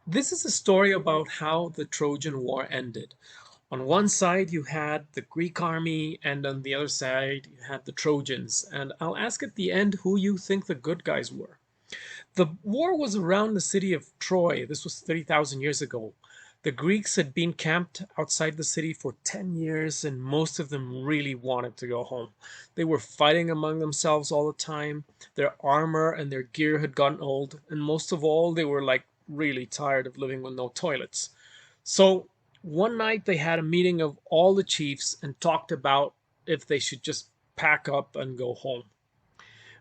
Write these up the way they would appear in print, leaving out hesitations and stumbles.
This is a story about how the Trojan War ended. On one side, you had the Greek army, and on the other side, you had the Trojans. And I'll ask at the end who you think the good guys were. The war was around the city of Troy. This was 30,000 years ago. The Greeks had been camped outside the city for 10 years, and most of them really wanted to go home. They were fighting among themselves all the time. Their armor and their gear had gotten old, and most of all, they were like really tired of living with no toilets. So one night they had a meeting of all the chiefs and talked about if they should just pack up and go home.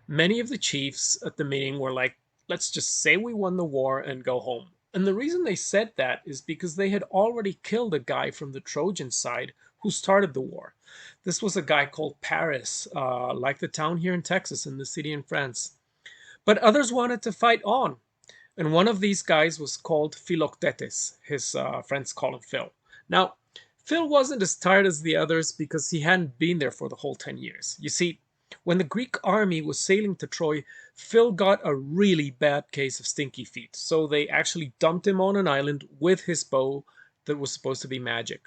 Many of the chiefs at the meeting were like, let's just say we won the war and go home. And the reason they said that is because they had already killed a guy from the Trojan side who started the war. This was a guy called Paris, like the town here in Texas, in the city in France. But others wanted to fight on. And one of these guys was called Philoctetes. His friends call him Phil. Now, Phil wasn't as tired as the others because he hadn't been there for the whole 10 years. You see, when the Greek army was sailing to Troy, Phil got a really bad case of stinky feet. So they actually dumped him on an island with his bow that was supposed to be magic.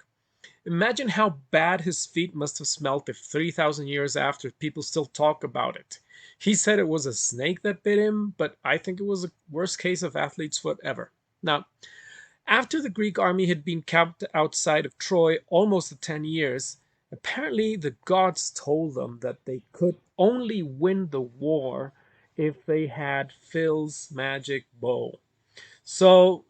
Imagine how bad his feet must have smelt if 3,000 years after people still talk about it. He said it was a snake that bit him, but I think it was the worst case of athlete's foot ever. Now, after the Greek army had been camped outside of Troy almost 10 years, apparently the gods told them that they could only win the war if they had Phil's magic bow. So,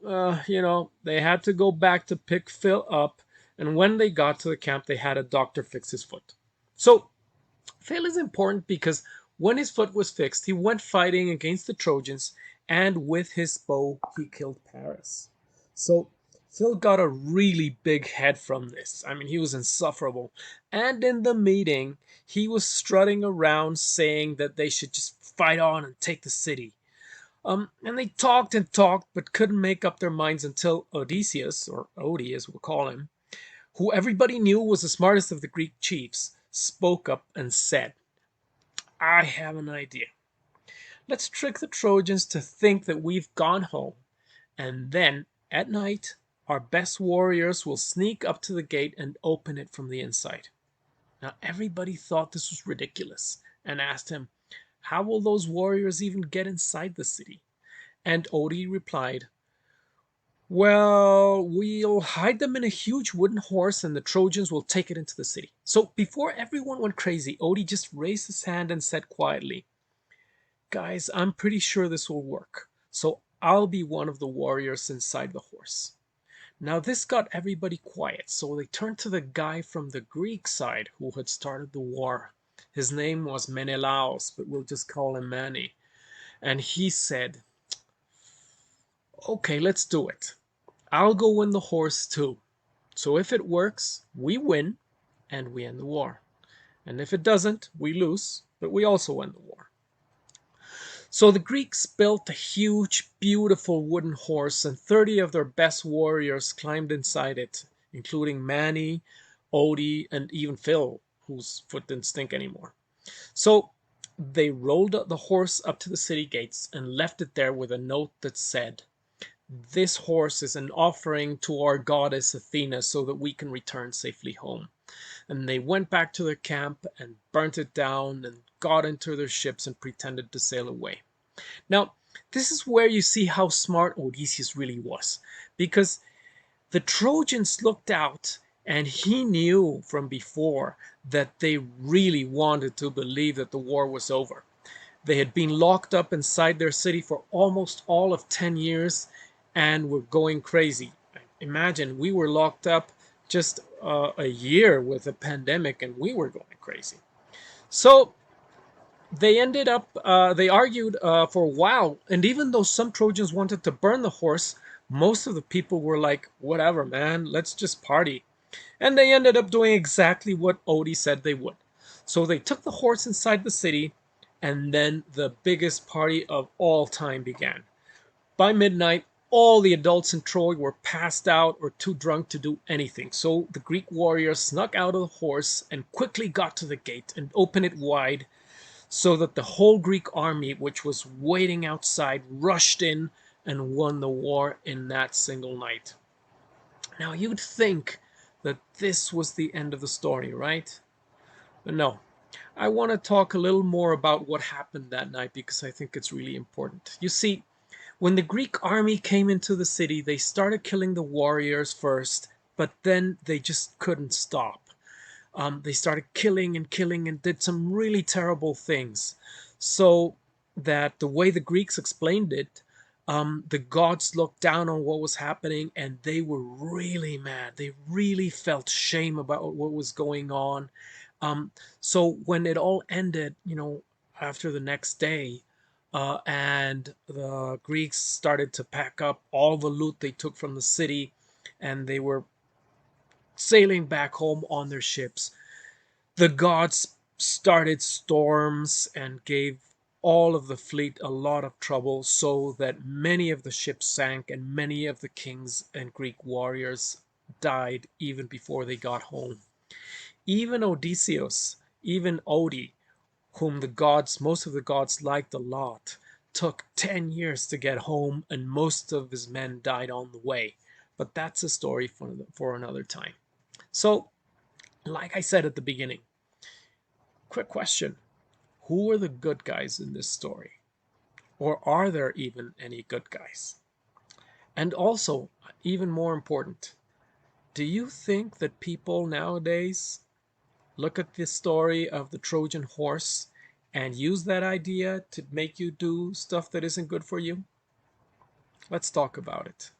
they had to go back to pick Phil up, and when they got to the camp, they had a doctor fix his foot. So, Phil is important because when his foot was fixed, he went fighting against the Trojans, and with his bow, he killed Paris. So, Phil got a really big head from this. I mean, he was insufferable. And in the meeting, he was strutting around saying that they should just fight on and take the city. And they talked and talked, but couldn't make up their minds until Odysseus, or Odie as we'll call him, who everybody knew was the smartest of the Greek chiefs, spoke up and said, I have an idea. Let's trick the Trojans to think that we've gone home, and then, at night, our best warriors will sneak up to the gate and open it from the inside. Now, everybody thought this was ridiculous and asked him, how will those warriors even get inside the city? And Odie replied, well, we'll hide them in a huge wooden horse and the Trojans will take it into the city. So before everyone went crazy, Odie just raised his hand and said quietly, guys, I'm pretty sure this will work. So I'll be one of the warriors inside the horse. Now this got everybody quiet, so they turned to the guy from the Greek side who had started the war. His name was Menelaos, but we'll just call him Manny. And he said, okay, let's do it. I'll go win the horse too. So if it works, we win and we end the war. And if it doesn't, we lose, but we also end the war. So the Greeks built a huge, beautiful wooden horse, and 30 of their best warriors climbed inside it, including Manny, Odie, and even Phil, whose foot didn't stink anymore. So they rolled the horse up to the city gates and left it there with a note that said, this horse is an offering to our goddess Athena so that we can return safely home. And they went back to their camp and burnt it down and got into their ships and pretended to sail away. Now, this is where you see how smart Odysseus really was, because the Trojans looked out and he knew from before that they really wanted to believe that the war was over. They had been locked up inside their city for almost all of 10 years and were going crazy. Imagine we were locked up just a year with a pandemic and we were going crazy. So they argued for a while. And even though some Trojans wanted to burn the horse, most of the people were like, whatever, man, let's just party. And they ended up doing exactly what Odie said they would. So they took the horse inside the city, and then the biggest party of all time began. By midnight, all the adults in Troy were passed out or too drunk to do anything. So the Greek warriors snuck out of the horse and quickly got to the gate and opened it wide so that the whole Greek army, which was waiting outside, rushed in and won the war in that single night. Now, you'd think that this was the end of the story, right? But no. I want to talk a little more about what happened that night because I think it's really important. You see, when the Greek army came into the city, they started killing the warriors first, but then they just couldn't stop. They started killing and killing and did some really terrible things. So that the way the Greeks explained it, the gods looked down on what was happening and they were really mad. They really felt shame about what was going on. Um, so when it all ended, after the next day, and the Greeks started to pack up all the loot they took from the city, and they were sailing back home on their ships, the gods started storms and gave all of the fleet a lot of trouble, so that many of the ships sank and many of the kings and Greek warriors died even before they got home. Even Odysseus, even Odie, whom most of the gods liked a lot, took 10 years to get home and most of his men died on the way. But that's a story for another time. So, like I said at the beginning, quick question. Who are the good guys in this story? Or are there even any good guys? And also, even more important, do you think that people nowadays look at this story of the Trojan horse and use that idea to make you do stuff that isn't good for you? Let's talk about it.